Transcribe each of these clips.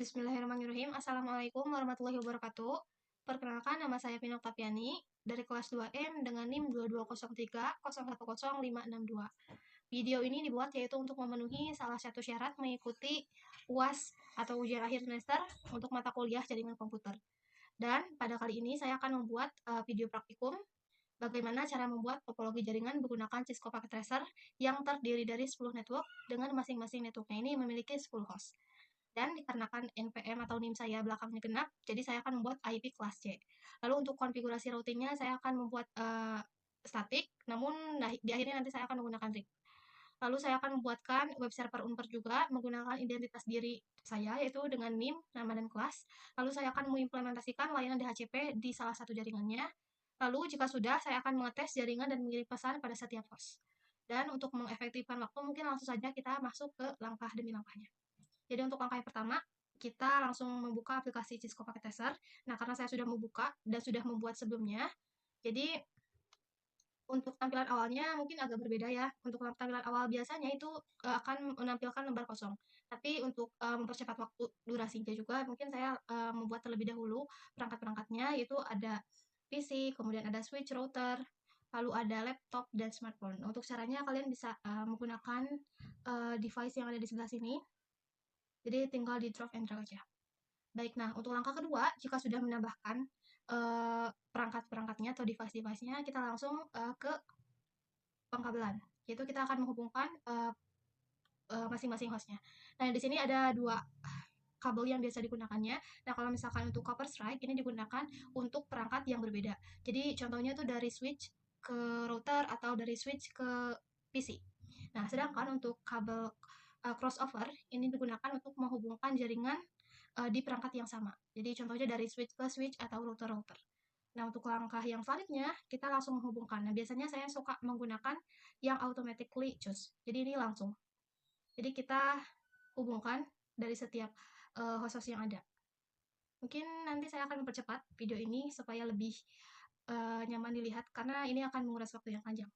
Bismillahirrahmanirrahim. Assalamualaikum warahmatullahi wabarakatuh. Perkenalkan, nama saya Pino Oktaviani dari kelas 2M dengan NIM 2203010562. Video ini dibuat yaitu untuk memenuhi salah satu syarat mengikuti UAS atau ujian akhir semester untuk mata kuliah jaringan komputer. Dan pada kali ini saya akan membuat video praktikum bagaimana cara membuat topologi jaringan menggunakan Cisco Packet Tracer yang terdiri dari 10 network dengan masing-masing networknya ini memiliki 10 host. Dan dikarenakan NPM atau NIM saya belakangnya genap, jadi saya akan membuat IP kelas C. Lalu untuk konfigurasi routingnya saya akan membuat statik, namun di akhirnya nanti saya akan menggunakan RIP. Lalu saya akan membuatkan web server Unpar juga menggunakan identitas diri saya, yaitu dengan NIM, nama dan kelas. Lalu saya akan mengimplementasikan layanan DHCP di salah satu jaringannya. Lalu jika sudah, saya akan mengetes jaringan dan mengirim pesan pada setiap host. Dan untuk mengefektifkan waktu, mungkin langsung saja kita masuk ke langkah demi langkahnya. Jadi untuk langkah yang pertama, kita langsung membuka aplikasi Cisco Packet Tracer. Nah, karena saya sudah membuka dan sudah membuat sebelumnya, jadi untuk tampilan awalnya mungkin agak berbeda ya. Untuk tampilan awal biasanya itu akan menampilkan lembar kosong. Tapi untuk mempercepat waktu durasinya juga, mungkin saya membuat terlebih dahulu perangkat-perangkatnya, yaitu ada PC, kemudian ada switch router, lalu ada laptop dan smartphone. Nah, untuk caranya kalian bisa menggunakan device yang ada di sebelah sini. Jadi tinggal di drag and drag aja. Baik, nah untuk langkah kedua, jika sudah menambahkan perangkat-perangkatnya atau device-device-nya, kita langsung ke pengkabelan. Yaitu kita akan menghubungkan masing-masing hostnya. Nah di sini ada dua kabel yang biasa digunakannya. Nah kalau misalkan untuk copper strike, ini digunakan untuk perangkat yang berbeda. Jadi contohnya tuh dari switch ke router atau dari switch ke PC. Nah sedangkan untuk kabel crossover ini digunakan untuk menghubungkan jaringan di perangkat yang sama. Jadi contohnya dari switch ke switch atau router-router. Nah, untuk langkah yang selanjutnya, kita langsung menghubungkan. Nah, biasanya saya suka menggunakan yang automatically choose. Jadi ini langsung. Jadi kita hubungkan dari setiap host-host yang ada. Mungkin nanti saya akan mempercepat video ini supaya lebih nyaman dilihat karena ini akan menguras waktu yang panjang.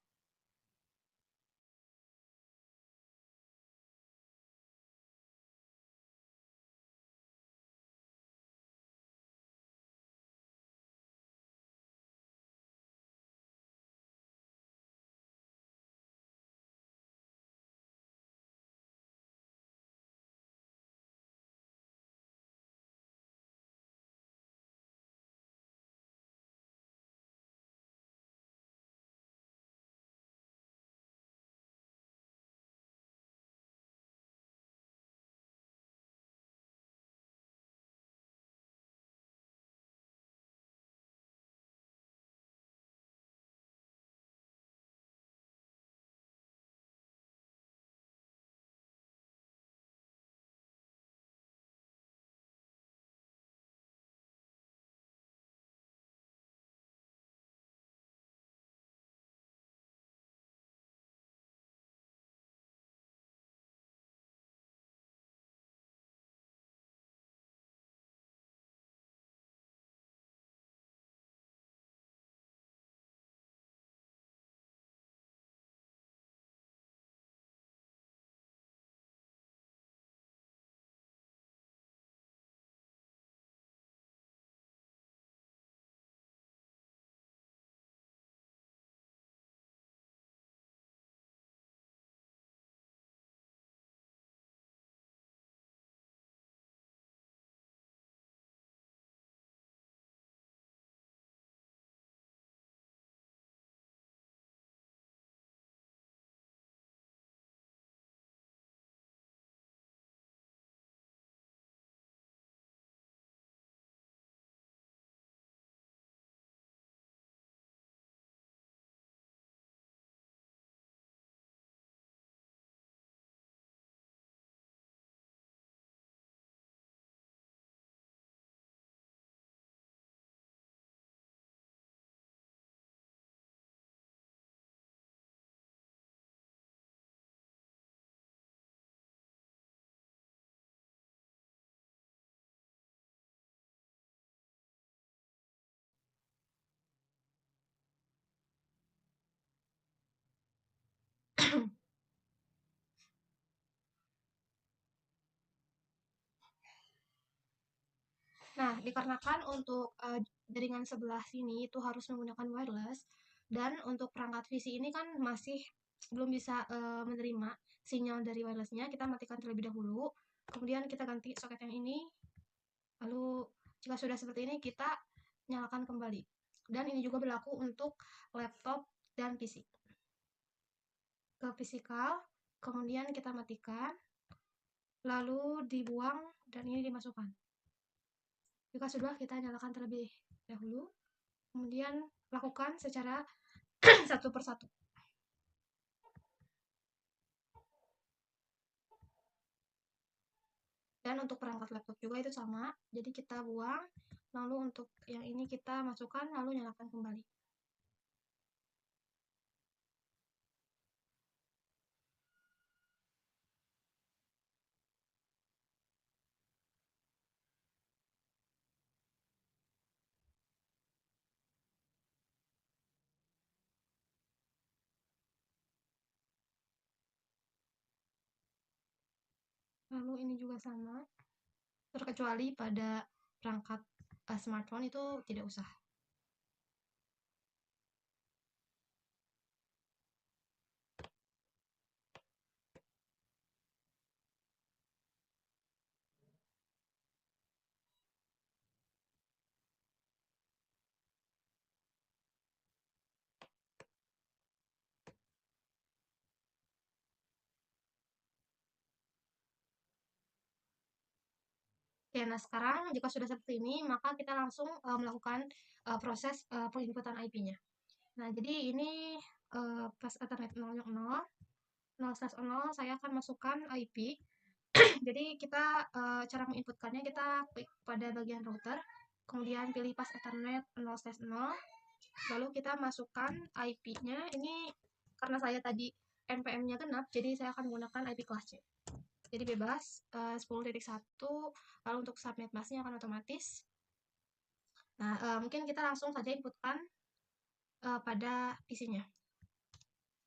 Nah, dikarenakan untuk jaringan sebelah sini itu harus menggunakan wireless, dan untuk perangkat VC ini kan masih belum bisa menerima sinyal dari wirelessnya, kita matikan terlebih dahulu. Kemudian kita ganti soket yang ini. Lalu jika sudah seperti ini, kita nyalakan kembali. Dan ini juga berlaku untuk laptop dan PC. Ke fisikal, kemudian kita matikan, lalu dibuang, dan ini dimasukkan. Jika sudah, kita nyalakan terlebih dahulu, kemudian lakukan secara satu persatu. Dan untuk perangkat laptop juga itu sama, jadi kita buang, lalu untuk yang ini kita masukkan, lalu nyalakan kembali. Lalu ini juga sama, terkecuali pada perangkat smartphone itu tidak usah. Oke, nah sekarang jika sudah seperti ini, maka kita langsung melakukan proses penginputan IP-nya. Nah, jadi ini pas Ethernet 0.0, 0/0, saya akan masukkan IP. Jadi kita cara menginputkannya, kita klik pada bagian router, kemudian pilih pas Ethernet 0/0, lalu kita masukkan IP-nya. Ini karena saya tadi NPM-nya genap, jadi saya akan menggunakan IP kelas C. Jadi bebas 10.1, lalu untuk subnet mask-nya akan otomatis. Nah, mungkin kita langsung saja inputkan pada PC-nya.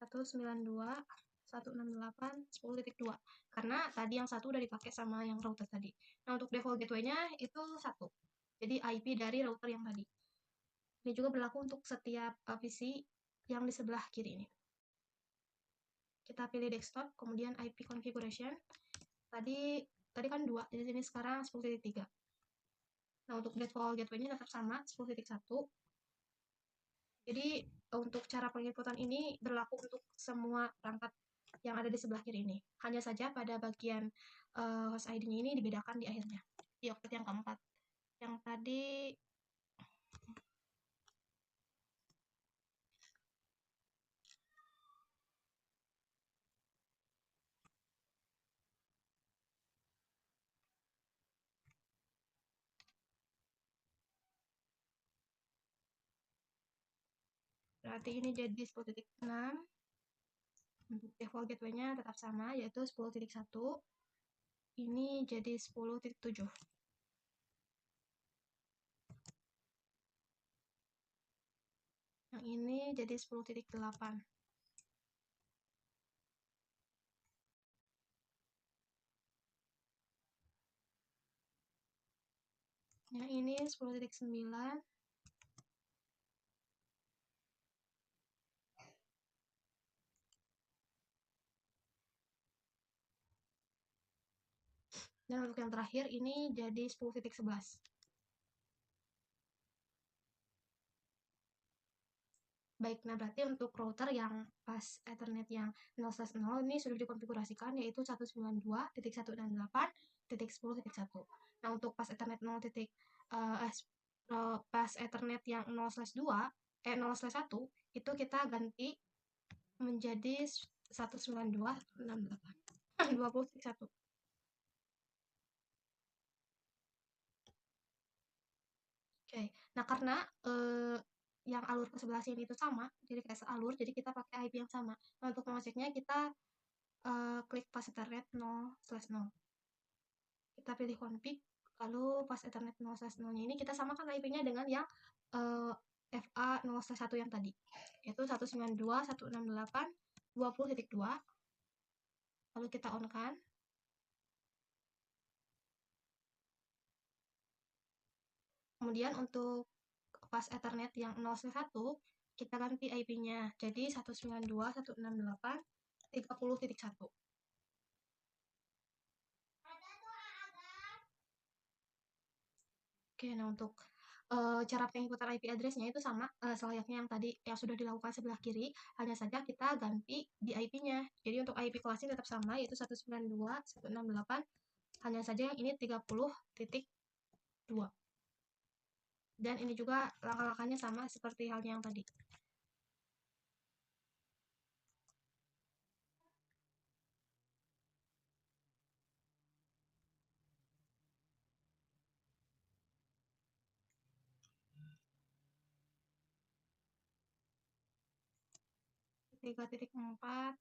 192.168.10.2, karena tadi yang satu udah dipakai sama yang router tadi. Nah, untuk default gateway-nya itu 1, jadi IP dari router yang tadi. Ini juga berlaku untuk setiap PC yang di sebelah kiri ini. Kita pilih desktop, kemudian IP configuration. Tadi kan 2, jadi ini sekarang 10.3. Nah, untuk default gateway-nya tetap sama, 10.1. Jadi untuk cara penginputan ini berlaku untuk semua perangkat yang ada di sebelah kiri ini. Hanya saja pada bagian host ID-nya ini dibedakan di akhirnya, di oktet yang keempat. Yang tadi berarti ini jadi 10.6. Untuk default gateway-nya tetap sama, yaitu 10.1. Ini jadi 10.7. Yang ini jadi 10.8. Yang ini 10.9. Dan untuk yang terakhir ini jadi 10.11. Baik, nah berarti untuk router yang pas Ethernet yang 0/0 ini sudah dikonfigurasikan, yaitu 192.168.10.1. Nah, untuk pas Ethernet 0, pas Ethernet yang 0/2, 0/1 itu kita ganti menjadi 192.168.20.1. Oke, nah karena yang alur ke sebelah sini itu sama, jadi kayak sealur, jadi kita pakai IP yang sama. Nah, untuk mengeceknya kita klik pas Ethernet 0/0. Kita pilih config, lalu pas Ethernet 0/0-nya ini kita samakan IP-nya dengan yang FA 0/1 yang tadi, yaitu 192.168.20.2. Lalu kita on-kan. Kemudian untuk pas Ethernet yang 0/1 kita ganti IP-nya jadi 192.168.30.1. Oke, nah untuk cara pengikutan IP address-nya itu sama selayaknya yang tadi yang sudah dilakukan sebelah kiri, hanya saja kita ganti di IP-nya. Jadi untuk IP kelasnya tetap sama yaitu 192.168, hanya saja yang ini 30.2. Dan ini juga langkah-langkahnya sama seperti halnya yang tadi. Tiga titik empat.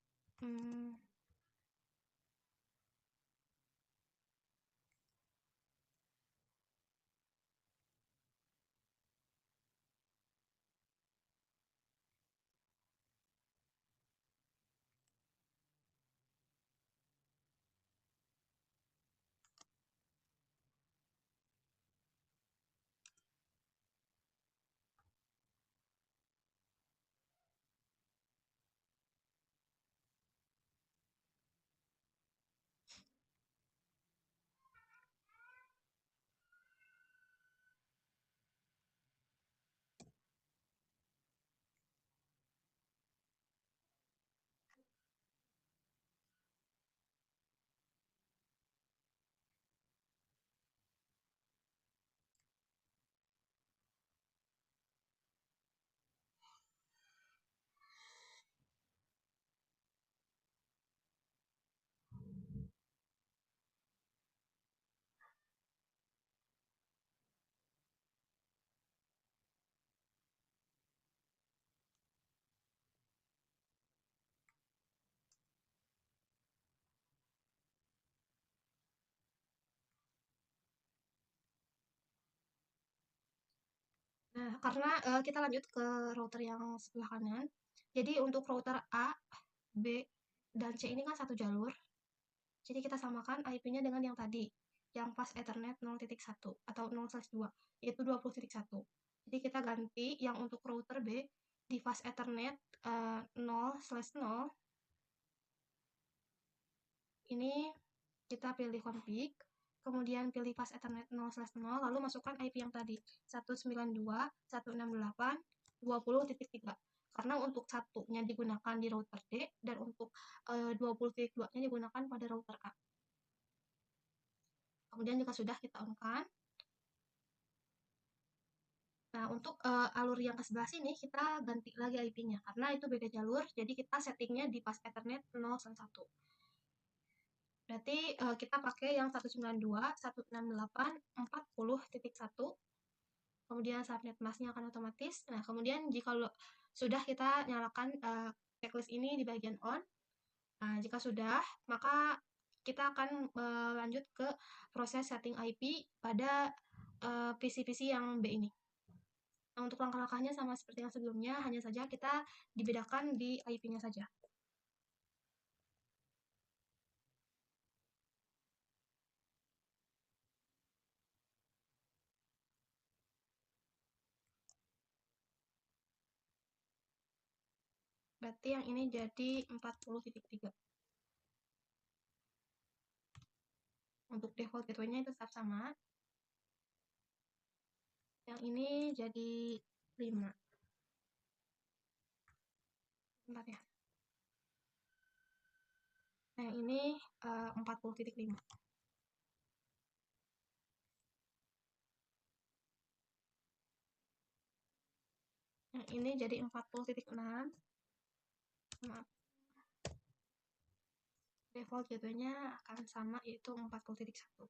Nah, karena kita lanjut ke router yang sebelah kanan. Jadi untuk router A, B, dan C ini kan satu jalur. Jadi kita samakan IP-nya dengan yang tadi, yang pas Ethernet 0.1 atau 0/2, yaitu 20.1. Jadi kita ganti yang untuk router B di fast Ethernet 0/0. Ini kita pilih config, kemudian pilih fast Ethernet 0/0, lalu masukkan IP yang tadi 192.168.20.3. Karena untuk satunya digunakan di router D dan untuk 20.2-nya digunakan pada router A. Kemudian jika sudah kita on-kan. Nah, untuk alur yang ke sebelah sini kita ganti lagi IP-nya karena itu beda jalur, jadi kita settingnya di pas Ethernet 0/1. Berarti kita pakai yang 192.168.40.1. Kemudian subnet masknya akan otomatis. Nah, kemudian jika sudah kita nyalakan checklist ini di bagian on. Nah, jika sudah, maka kita akan lanjut ke proses setting IP pada PC-PC yang B ini. Nah, untuk langkah-langkahnya sama seperti yang sebelumnya, hanya saja kita dibedakan di IP-nya saja. Berarti yang ini jadi 40.3. Untuk default gateway-nya itu tetap sama. Yang ini jadi 5. Bentar ya. Nah, yang ini 40.5. Yang ini jadi 40.6. Maaf. Default gateway-nya akan sama yaitu 40.1.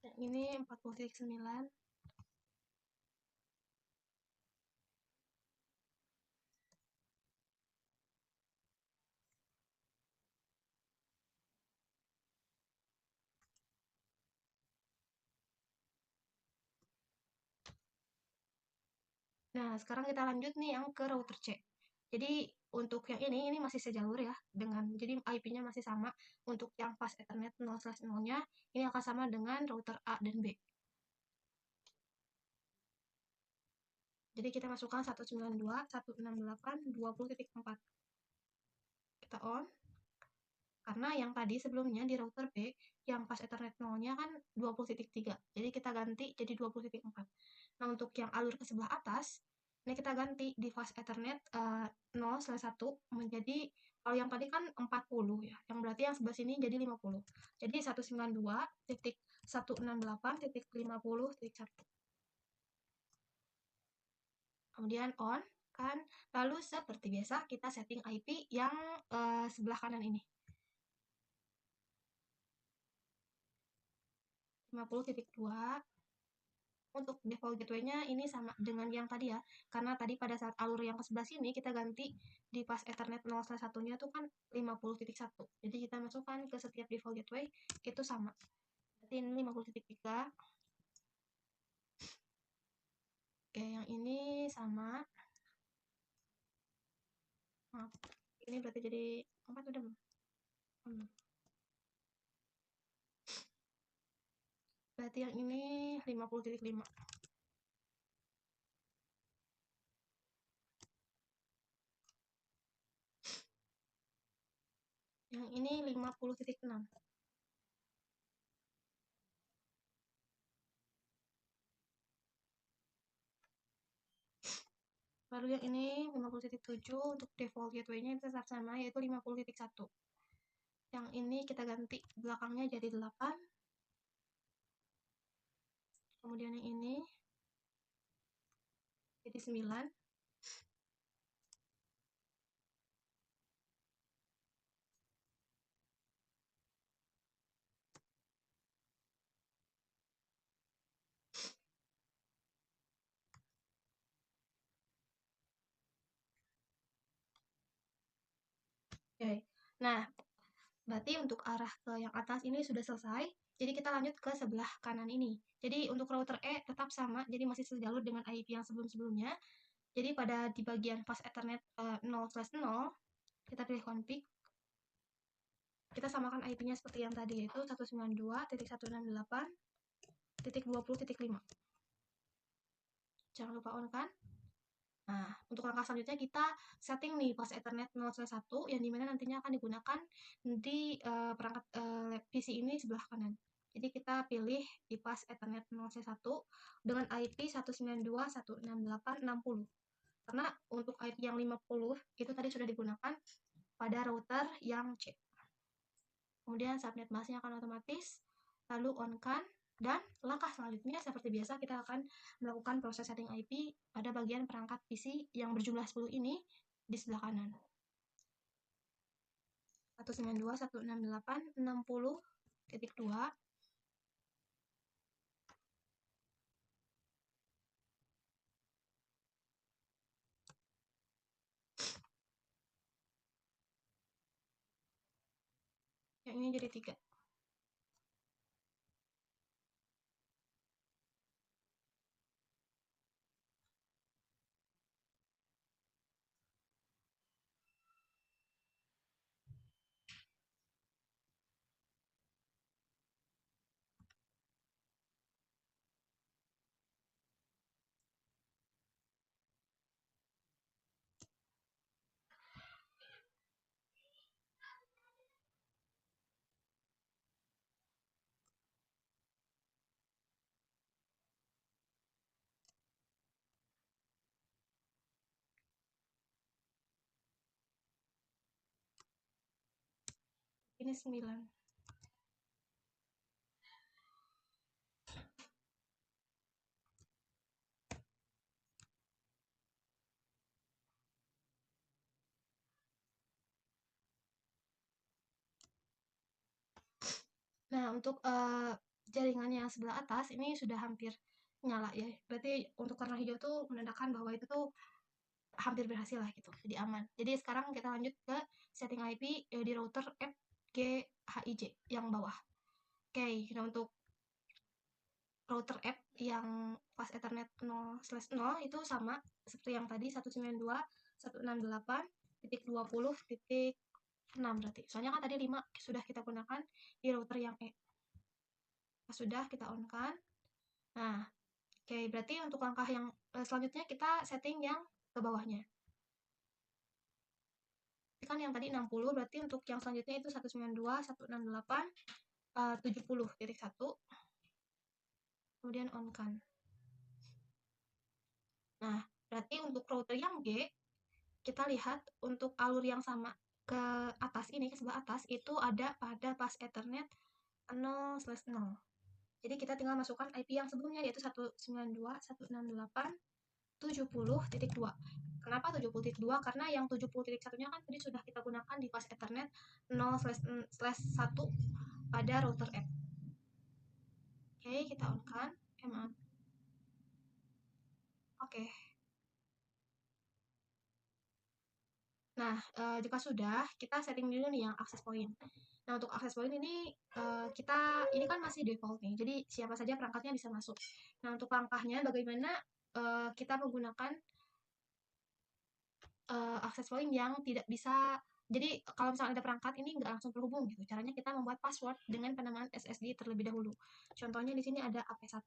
Yang ini 40.9. Nah, sekarang kita lanjut nih yang ke router C. Jadi untuk yang ini masih sejalur ya dengan jadi IP-nya masih sama. Untuk yang fast Ethernet 0/0-nya ini akan sama dengan router A dan B. Jadi kita masukkan 192.168.20.4. Kita on. Karena yang tadi sebelumnya di router B yang fast Ethernet 0-nya kan 20.3. Jadi kita ganti jadi 20.4. Nah, untuk yang alur ke sebelah atas ini kita ganti di fast Ethernet 0/1 menjadi, kalau yang tadi kan 40 ya, yang berarti yang sebelah sini jadi 50. Jadi 192.168.50.1. Kemudian on kan, lalu seperti biasa kita setting IP yang sebelah kanan ini. 50.2. Untuk default gateway-nya ini sama dengan yang tadi ya, karena tadi pada saat alur yang ke sebelah sini kita ganti di pas Ethernet 0/1-nya tuh kan 50.1. Jadi kita masukkan ke setiap default gateway itu sama. Berarti ini 50.3. Oke, yang ini sama. Maaf. Ini berarti jadi 4 udah belum? Berarti yang ini 50.5. Yang ini 50.6. Lalu yang ini 50.7 untuk default gateway-nya tetap sama yaitu 50.1. Yang ini kita ganti belakangnya jadi 8. Kemudian yang ini jadi 9. Oke. Nah, berarti untuk arah ke yang atas ini sudah selesai. Jadi kita lanjut ke sebelah kanan ini. Jadi untuk router E tetap sama, jadi masih sejalur dengan IP yang sebelum-sebelumnya. Jadi pada di bagian fast Ethernet 0/0, kita pilih config. Kita samakan IP-nya seperti yang tadi, yaitu 192.168.20.5. Jangan lupa on kan. Nah, untuk langkah selanjutnya kita setting nih pas Ethernet 0/1 yang dimana nantinya akan digunakan di perangkat PC ini sebelah kanan. Jadi kita pilih di pas Ethernet 0/1 dengan IP 192.168.60. Karena untuk IP yang 50 itu tadi sudah digunakan pada router yang C. Kemudian subnet busnya akan otomatis, lalu on kan, dan langkah selanjutnya seperti biasa kita akan melakukan proses setting IP pada bagian perangkat PC yang berjumlah 10 ini di sebelah kanan. 192.168.60.2. Yang ini jadi 3. Ini 9. Nah, untuk jaringan yang sebelah atas ini sudah hampir nyala ya. Berarti untuk warna hijau tuh menandakan bahwa itu tuh hampir berhasil lah gitu, jadi aman. Jadi sekarang kita lanjut ke setting IP di router FGHIJ yang bawah. Oke, nah untuk router app yang fast ethernet 0/0 itu sama seperti yang tadi 192.168.20.6 berarti. Soalnya kan tadi 5 sudah kita gunakan di router yang E. Pas sudah kita on kan. Nah, oke, berarti untuk langkah yang selanjutnya kita setting yang ke bawahnya. Kan yang tadi 60, berarti untuk yang selanjutnya itu 192.168.70.1, kemudian on kan. Nah, berarti untuk router yang G, kita lihat untuk alur yang sama ke atas ini, ke sebelah atas, itu ada pada pas Ethernet 0/0. Jadi kita tinggal masukkan IP yang sebelumnya, yaitu 192.168.70.2. Kenapa 70.2? Karena yang 70.1-nya kan tadi sudah kita gunakan di pas Ethernet 0/1 pada router app. Oke, kita on kan. Maaf. Oke. Nah, jika sudah, kita setting dulu nih yang access point. Nah, untuk access point ini ini kan masih default nih, jadi siapa saja perangkatnya bisa masuk. Nah, untuk langkahnya bagaimana kita menggunakan access point yang tidak bisa, jadi kalau misalnya ada perangkat ini nggak langsung terhubung gitu. Caranya kita membuat password dengan penamaan SSD terlebih dahulu. Contohnya di sini ada AP1.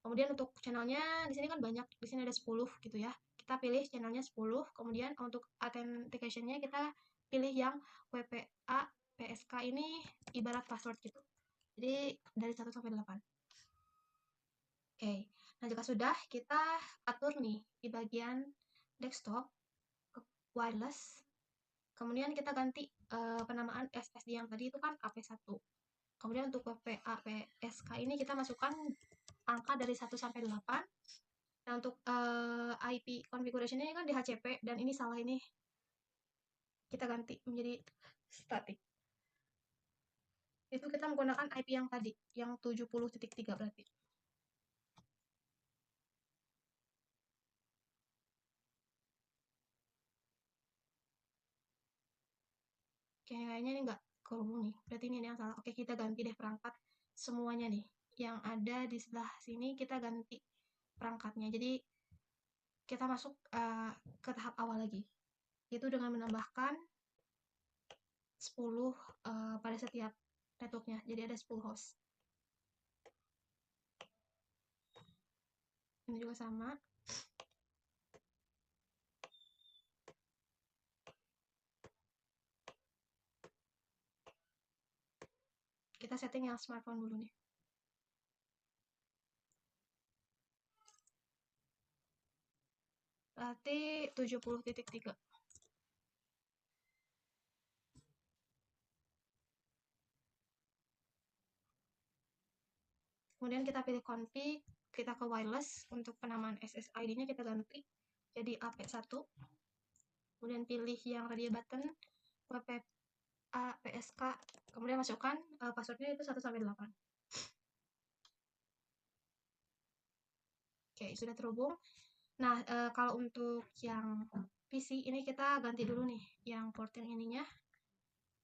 Kemudian untuk channelnya di sini kan banyak, di sini ada 10 gitu ya. Kita pilih channelnya 10, kemudian untuk authentication-nya kita pilih yang WPA PSK ini ibarat password gitu. Jadi dari 1 sampai 8. Oke. Nah, jika sudah, kita atur nih di bagian desktop ke wireless. Kemudian kita ganti penamaan SSD yang tadi itu kan AP1. Kemudian untuk WPA PSK ini kita masukkan angka dari 1 sampai 8. Nah, untuk IP configuration ini kan DHCP dan ini salah, ini kita ganti menjadi static. Itu kita menggunakan IP yang tadi, yang 70.3 berarti. Kayaknya ini nggak kehubung nih, berarti ini yang salah. Oke, kita ganti deh perangkat semuanya nih. Yang ada di sebelah sini kita ganti perangkatnya. Jadi kita masuk ke tahap awal lagi. Itu dengan menambahkan 10 pada setiap networknya. Jadi ada 10 host. Ini juga sama. Kita setting yang smartphone dulu nih. Berarti 70.3. Kemudian kita pilih config, kita ke wireless, untuk penamaan SSID-nya kita ganti jadi AP1. Kemudian pilih yang radio button, WPA PSK, kemudian masukkan passwordnya itu 1 sampai 8. Oke, sudah terhubung. Nah, kalau untuk yang PC ini kita ganti dulu nih, yang port yang ininya.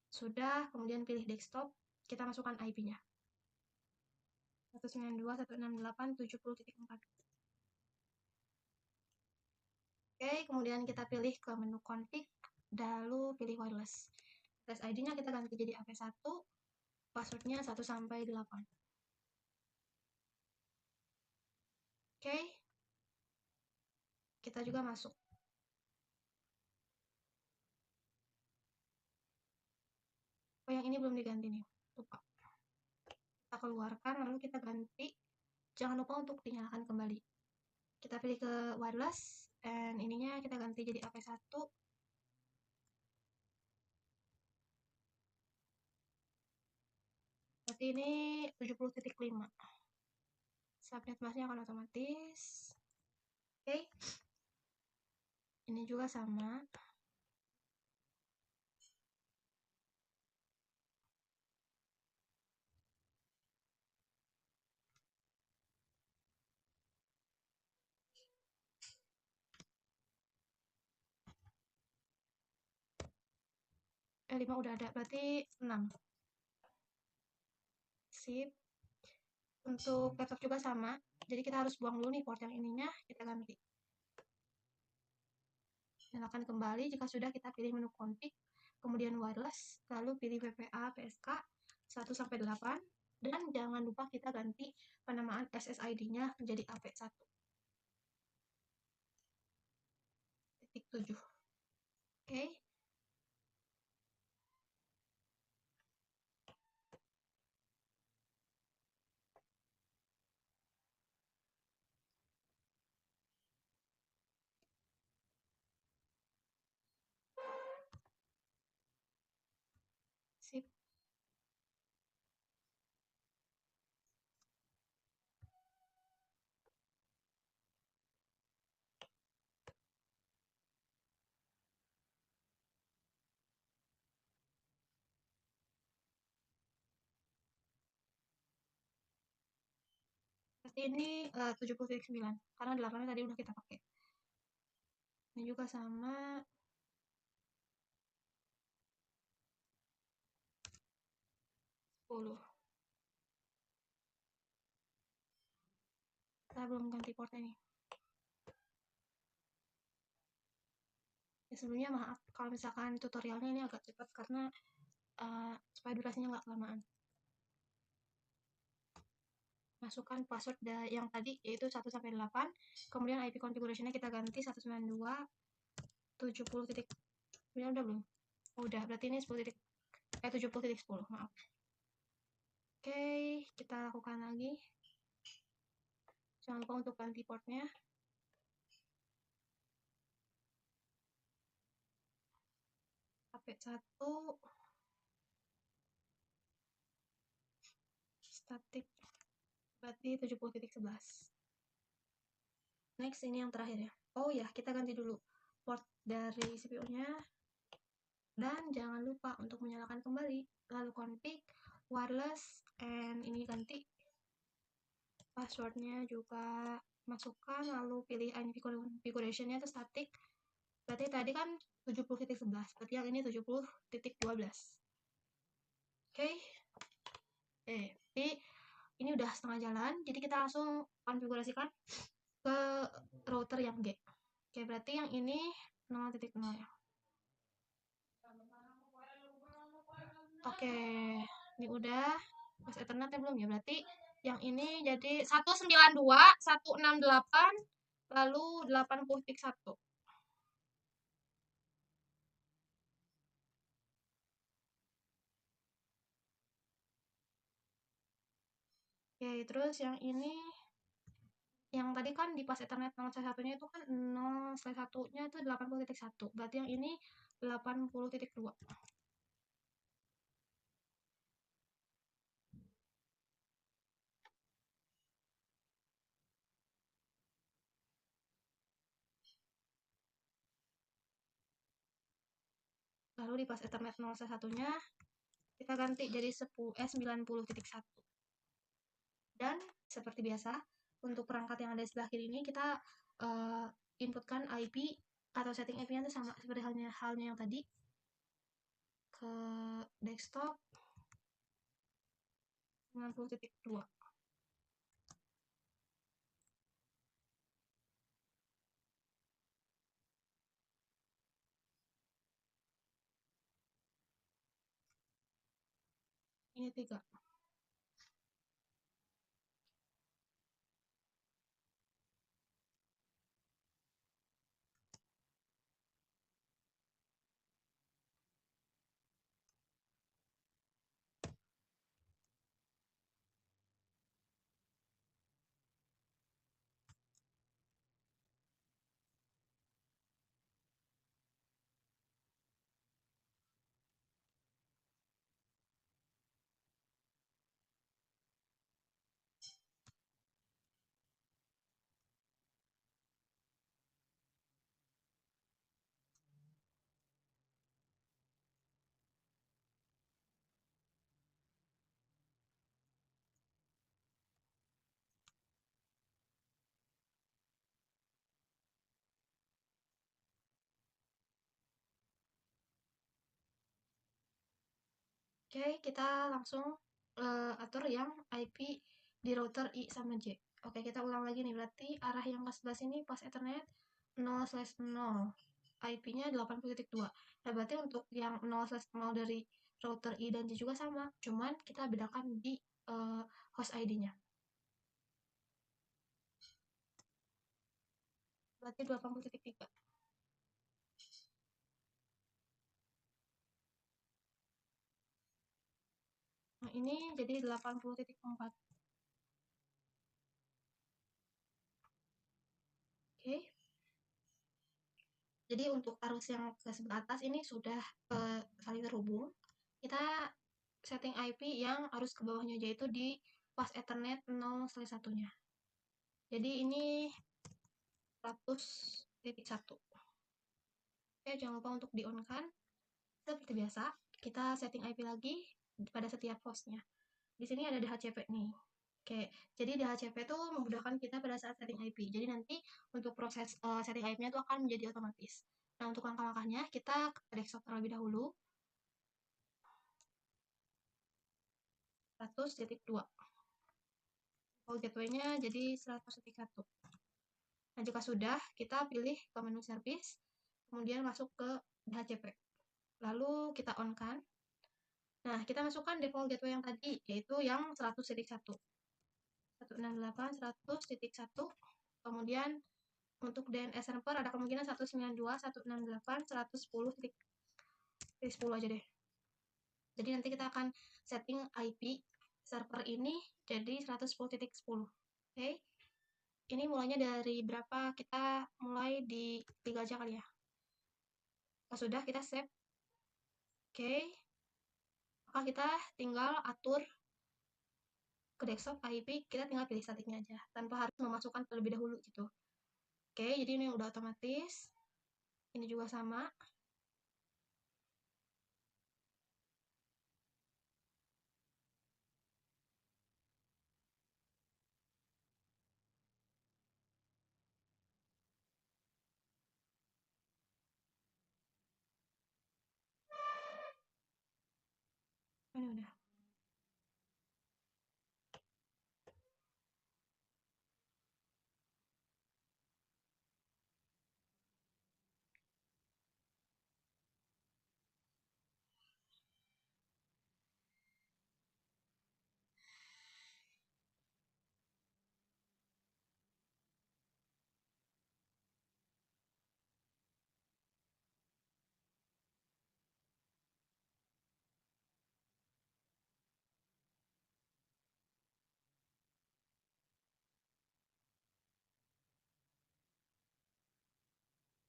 Sudah, kemudian pilih desktop, kita masukkan IP-nya. 192.168.70.4. Oke, kemudian kita pilih ke menu config, lalu pilih wireless. ID-nya kita ganti jadi AP1, passwordnya 1 sampai 8. Oke, kita juga masuk. Oh, yang ini belum diganti nih, lupa. Kita keluarkan, lalu kita ganti. Jangan lupa untuk dinyalakan kembali. Kita pilih ke wireless, dan ininya kita ganti jadi AP1. Berarti ini 70.5. Subnet masknya akan otomatis. Oke. Ini juga sama. Lima udah ada, berarti 6. Sip. Untuk laptop juga sama, jadi kita harus buang dulu nih port yang ininya, kita ganti. Nyalakan kembali, jika sudah kita pilih menu config, kemudian wireless, lalu pilih VPA PSK 1-8, dan jangan lupa kita ganti penamaan SSID-nya menjadi AP1. Titik 7. Oke. Sip. Berarti ini 70,9 karena 8 tadi udah kita pakai. Ini juga sama. Kita belum ganti portnya nih. Ya, sebelumnya maaf kalau misalkan tutorialnya ini agak cepat karena supaya durasinya nggak kelamaan. Masukkan password yang tadi yaitu 1-8, kemudian IP configuration-nya kita ganti 192.70. Ini udah belum? Oh, udah, berarti ini 70.10, maaf. Oke, kita lakukan lagi. Jangan lupa untuk ganti portnya. HP1 static, berarti 70.11. Next, ini yang terakhir ya. Oh ya, kita ganti dulu port dari CPU-nya. Dan jangan lupa untuk menyalakan kembali. Lalu config, wireless, and ini ganti. Passwordnya juga masukkan, lalu pilih IP configuration-nya itu static. Berarti tadi kan 70.11, berarti yang ini 70.12. Oke. Jadi ini udah setengah jalan, jadi kita langsung konfigurasikan ke router yang G. Oke, berarti yang ini 0.0 ya. Oke, ini udah pas Ethernetnya belum ya, berarti yang ini jadi 192, 168, lalu 80.1. Oke, terus yang ini, yang tadi kan di pas Ethernet 0/1-nya itu kan 0/1-nya itu 80.1, berarti yang ini 80.2. Lalu di pas Ethernet 0/1-nya kita ganti jadi 90.1. Dan seperti biasa, untuk perangkat yang ada di sebelah kiri ini kita inputkan IP atau setting IP-nya itu sama seperti halnya yang tadi, ke desktop 90.2. Ini 3. Oke, kita langsung atur yang IP di router I sama J. Oke, kita ulang lagi nih, berarti arah yang ke sebelah sini pas Ethernet 0/0, IP-nya 80.2. Nah, berarti untuk yang 0/0 dari router I dan J juga sama, cuman kita bedakan di host ID-nya. Berarti 80.3. Nah, ini jadi 80.4. Oke. Jadi untuk arus yang ke sebelah atas ini sudah saling terhubung. Kita setting IP yang arus ke bawahnya yaitu di pas Ethernet 0/1-nya. Jadi ini 100.1. Oke, jangan lupa untuk di-on-kan. Seperti biasa, kita setting IP lagi pada setiap hostnya. Di sini ada DHCP nih. Oke, jadi DHCP itu memudahkan kita pada saat setting IP. Jadi nanti untuk proses setting IP-nya itu akan menjadi otomatis. Nah, untuk langkah-langkahnya, kita ke desktop terlebih dahulu. 100.2. Gateway-nya jadi 100.1. Nah, jika sudah, kita pilih ke menu service, kemudian masuk ke DHCP. Lalu kita on-kan. Nah, kita masukkan default gateway yang tadi, yaitu yang 100.1. 168.100.1. Kemudian untuk DNS server ada kemungkinan 192.168.110.10 aja deh. Jadi nanti kita akan setting IP server ini jadi 110.10. Oke. Ini mulainya dari berapa? Kita mulai di 3 aja kali ya. Kalau sudah, kita save. Oke. Maka kita tinggal atur ke desktop IP, kita tinggal pilih statiknya aja, tanpa harus memasukkan terlebih dahulu gitu. Oke, jadi ini udah otomatis. Ini juga sama. Ini udah.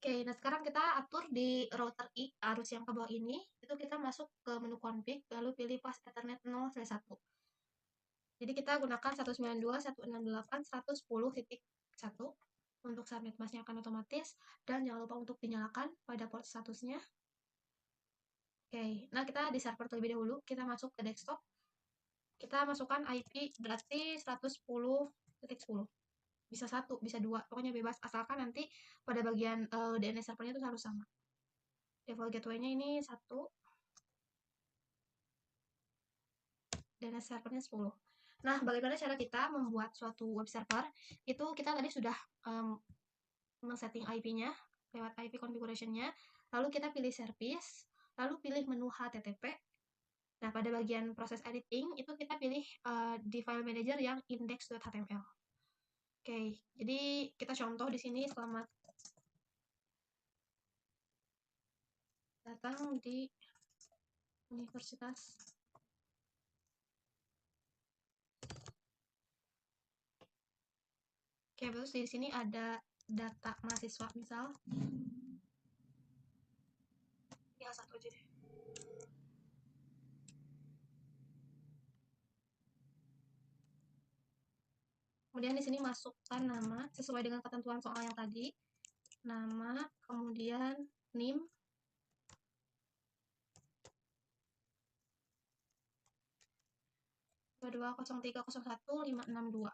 Oke, nah sekarang kita atur di router I arus yang ke bawah ini, itu kita masuk ke menu config, lalu pilih pas Ethernet 0/1. Jadi kita gunakan 192.168.110.1 untuk subnet masknya akan otomatis, dan jangan lupa untuk dinyalakan pada port statusnya. Oke, nah kita di server terlebih dahulu, kita masuk ke desktop, kita masukkan IP berarti 110.10. Bisa 1, bisa 2, pokoknya bebas, asalkan nanti pada bagian DNS servernya itu harus sama. Default gateway-nya ini 1, DNS servernya 10. Nah, bagaimana cara kita membuat suatu web server? Itu kita tadi sudah men-setting IP-nya lewat IP configuration-nya, lalu kita pilih service, lalu pilih menu HTTP. Nah, pada bagian proses editing, itu kita pilih di file manager yang index.html. Oke, jadi kita contoh di sini selamat datang di Universitas. Oke, terus di sini ada data mahasiswa misal. Ya, satu aja deh. Kemudian di sini masukkan nama sesuai dengan ketentuan soal yang tadi. Nama, kemudian NIM, dua 0301 562.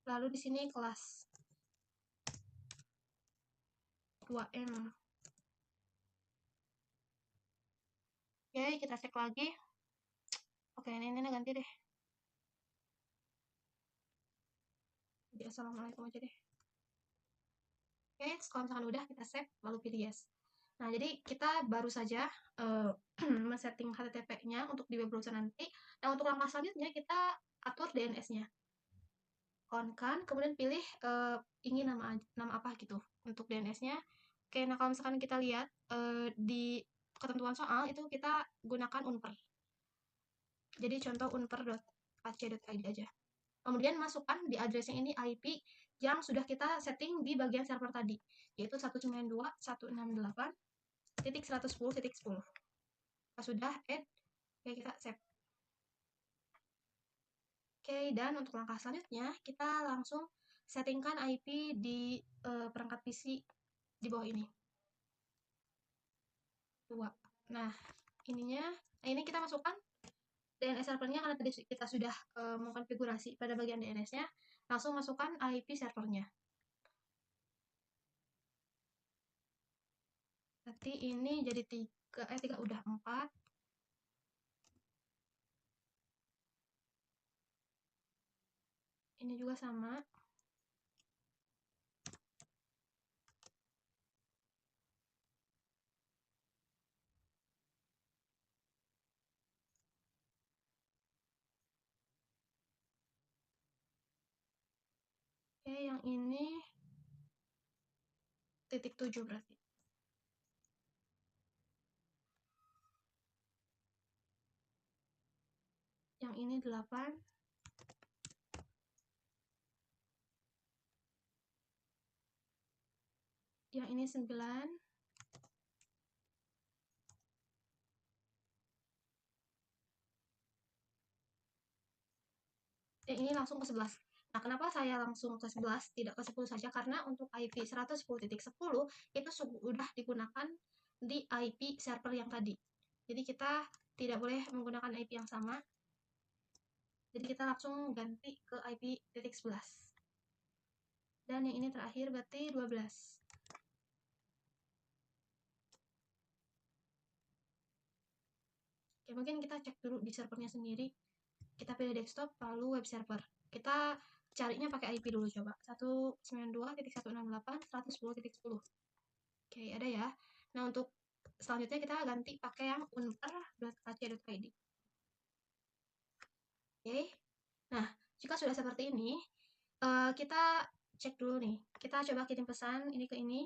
Lalu di sini kelas 2M. Oke, kita cek lagi. Oke, ini ganti deh. Jadi assalamualaikum aja deh. Oke, kalau misalkan udah kita save lalu pilih yes. Nah, jadi kita baru saja men-setting HTTP-nya untuk di web browser nanti. Nah, untuk langkah selanjutnya kita atur DNS-nya. On-kan, kemudian pilih ingin nama apa gitu untuk DNS-nya. Oke, nah kalau misalkan kita lihat di ketentuan soal itu kita gunakan unper. Jadi contoh unper.ac.id aja. Kemudian masukkan di addressnya ini IP yang sudah kita setting di bagian server tadi, yaitu 192.168.110.10. Pas sudah add, oke kita save. Oke, dan untuk langkah selanjutnya kita langsung settingkan IP di perangkat PC di bawah ini. 2. Nah, ini kita masukkan DNS servernya karena tadi kita sudah mengkonfigurasi pada bagian DNS-nya, langsung masukkan IP servernya. Berarti ini jadi 3 udah 4. Ini juga sama. Oke, yang ini titik 7 berarti. Yang ini 8. Yang ini 9. Dan ini langsung ke 11. Nah, kenapa saya langsung ke 11, tidak ke 10 saja? Karena untuk IP 110.10 itu sudah digunakan di IP server yang tadi. Jadi kita tidak boleh menggunakan IP yang sama. Jadi kita langsung ganti ke IP titik 11. Dan yang ini terakhir berarti 12. Oke, mungkin kita cek dulu di servernya sendiri. Kita pilih desktop, lalu web server. Kita carinya pakai IP dulu coba. 192.168.110.10. Oke, ada ya. Nah, untuk selanjutnya kita ganti pakai yang unper.ac.id. Oke. Nah, jika sudah seperti ini, kita cek dulu nih. Kita coba kirim pesan ini ke ini.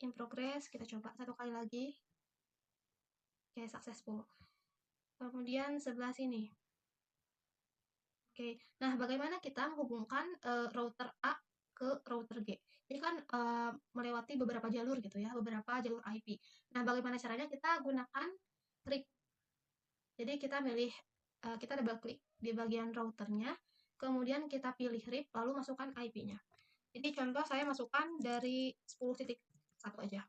In progress, kita coba satu kali lagi. Oke, successful. Kemudian sebelah sini. Oke, nah bagaimana kita menghubungkan router A ke router G? Ini kan melewati beberapa jalur gitu ya, beberapa jalur IP. Nah, bagaimana caranya? Kita gunakan RIP. Jadi kita double klik di bagian routernya, kemudian kita pilih RIP, lalu masukkan IP-nya. Jadi contoh saya masukkan dari 10.1 aja.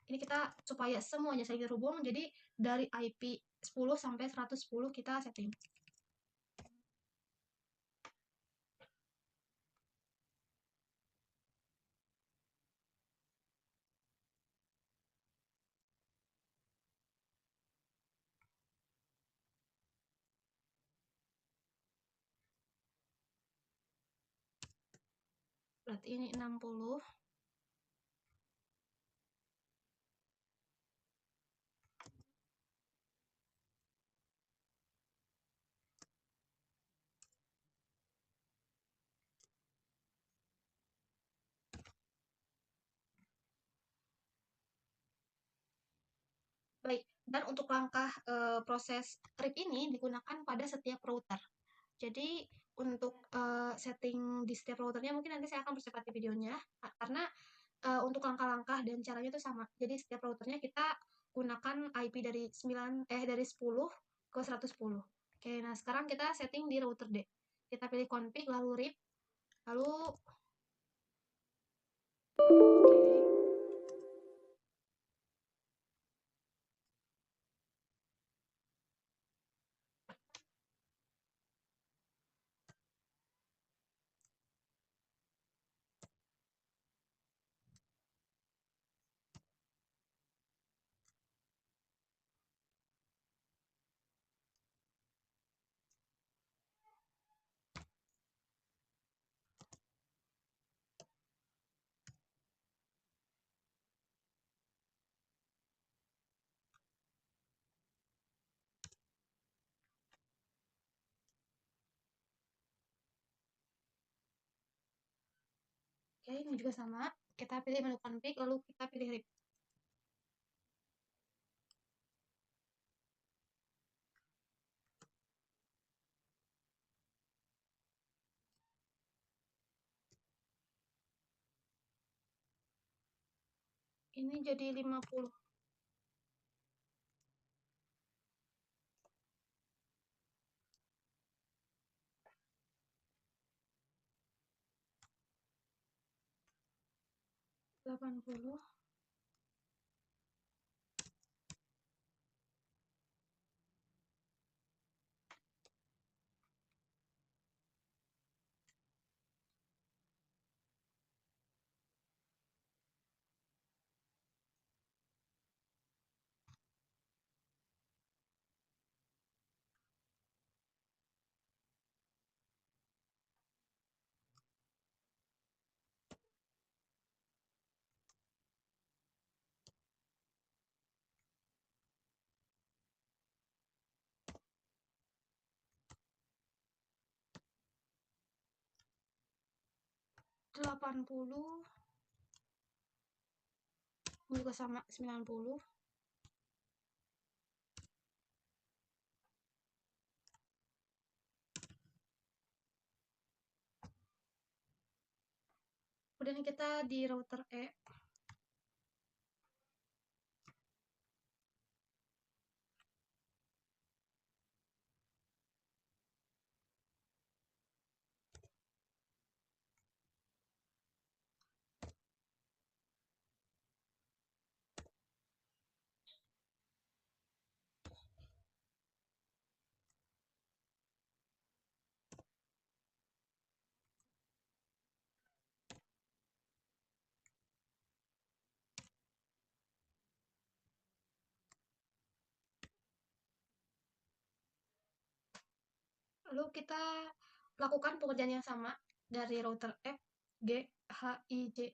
Ini kita supaya semuanya saling terhubung, jadi dari IP 10 sampai 110 kita setting. Berarti ini 60. Baik, dan untuk langkah proses RIP ini digunakan pada setiap router. Jadi untuk setting di setiap routernya mungkin nanti saya akan percepat di videonya karena untuk langkah-langkah dan caranya itu sama. Jadi setiap routernya kita gunakan IP dari 10 ke 110. Oke, nah sekarang kita setting di router D. Kita pilih config lalu RIP lalu oke. Oke, ini juga sama. Kita pilih menu config, lalu kita pilih RIP. Ini jadi 50. Delapan puluh. Delapan puluh. Ini juga sama, 90. Kemudian kita di router E. Lalu kita lakukan pekerjaan yang sama dari router F, G, H, I, J.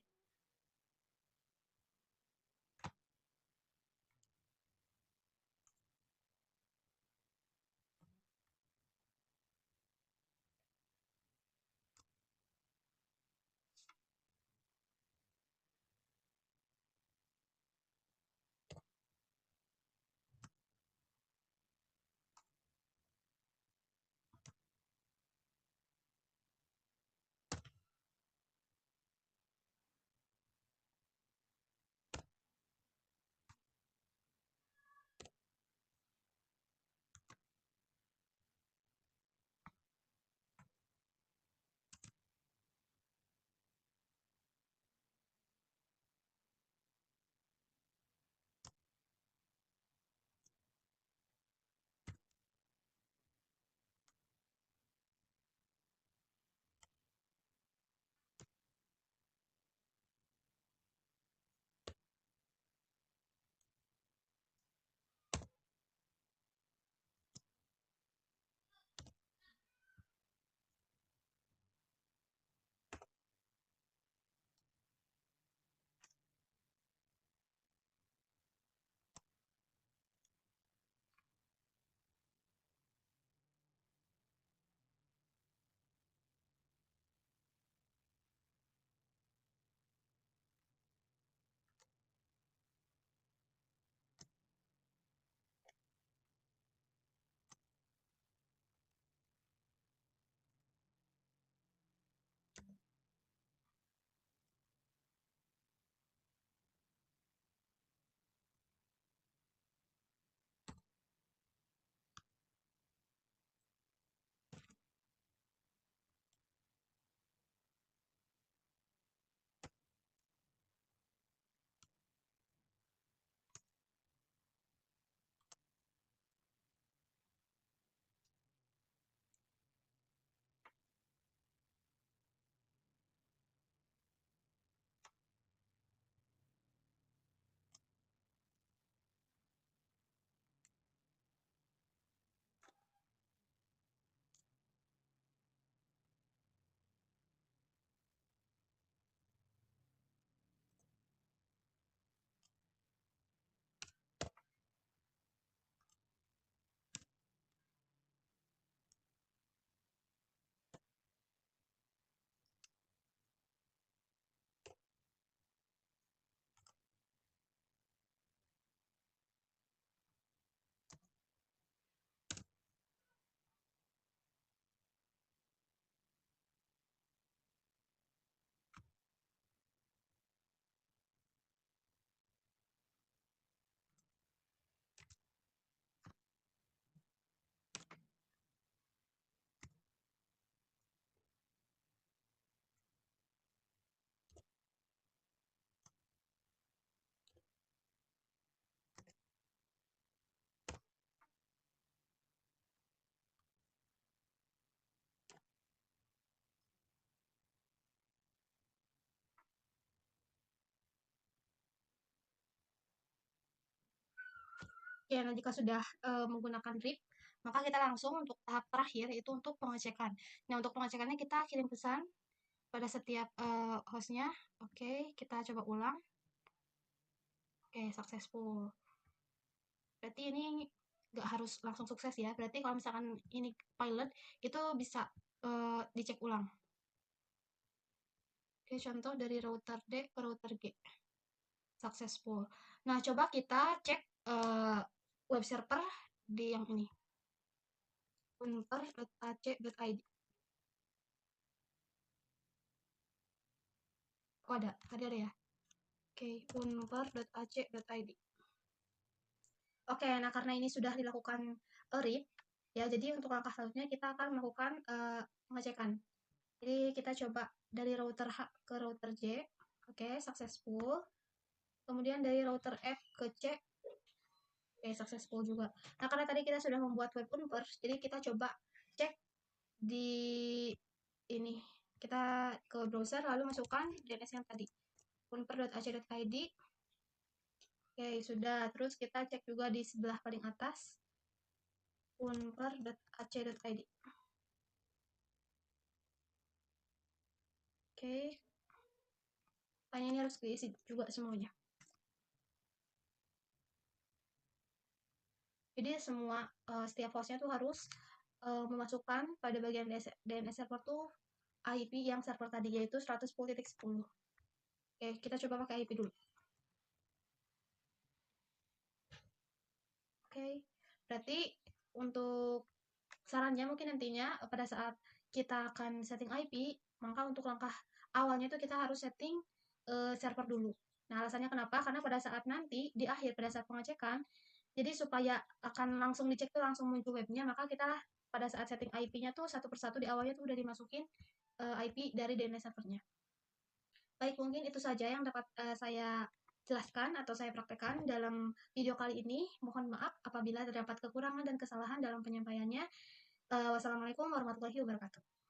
Oke, nah jika sudah menggunakan RIP, maka kita langsung untuk tahap terakhir, yaitu untuk pengecekan. Nah, untuk pengecekannya kita kirim pesan pada setiap hostnya. Oke, kita coba ulang. Oke, successful. Berarti ini nggak harus langsung sukses ya. Berarti kalau misalkan ini pilot, itu bisa dicek ulang. Oke, contoh dari router D ke router G. Successful. Nah, coba kita cek web server di yang ini. unper.ac.id. Oh, ada. Tadi ada ya. Oke, unper.ac.id. Oke, nah karena ini sudah dilakukan RIP, ya, jadi untuk langkah selanjutnya kita akan melakukan pengecekan. Jadi kita coba dari router H ke router J. Oke, successful. Kemudian dari router F ke C. Oke, successful juga. Nah, karena tadi kita sudah membuat web unper, jadi kita coba cek di ini. Kita ke browser lalu masukkan DNS yang tadi. unper.ac.id. Oke, sudah. Terus kita cek juga di sebelah paling atas. unper.ac.id. Oke. Tanya ini harus diisi juga semuanya. Jadi semua setiap hostnya tuh harus memasukkan pada bagian DNS server tuh IP yang server tadi, yaitu 110.10. Oke, kita coba pakai IP dulu. Oke, berarti untuk sarannya mungkin nantinya pada saat kita akan setting IP, maka untuk langkah awalnya itu kita harus setting server dulu. Nah, alasannya kenapa? Karena pada saat nanti di akhir pada saat pengecekan, jadi supaya akan langsung dicek tuh langsung muncul webnya, maka kita pada saat setting IP-nya tuh satu persatu di awalnya tuh udah dimasukin IP dari DNS servernya. Baik, mungkin itu saja yang dapat saya jelaskan atau saya praktekkan dalam video kali ini. Mohon maaf apabila terdapat kekurangan dan kesalahan dalam penyampaiannya. Wassalamualaikum warahmatullahi wabarakatuh.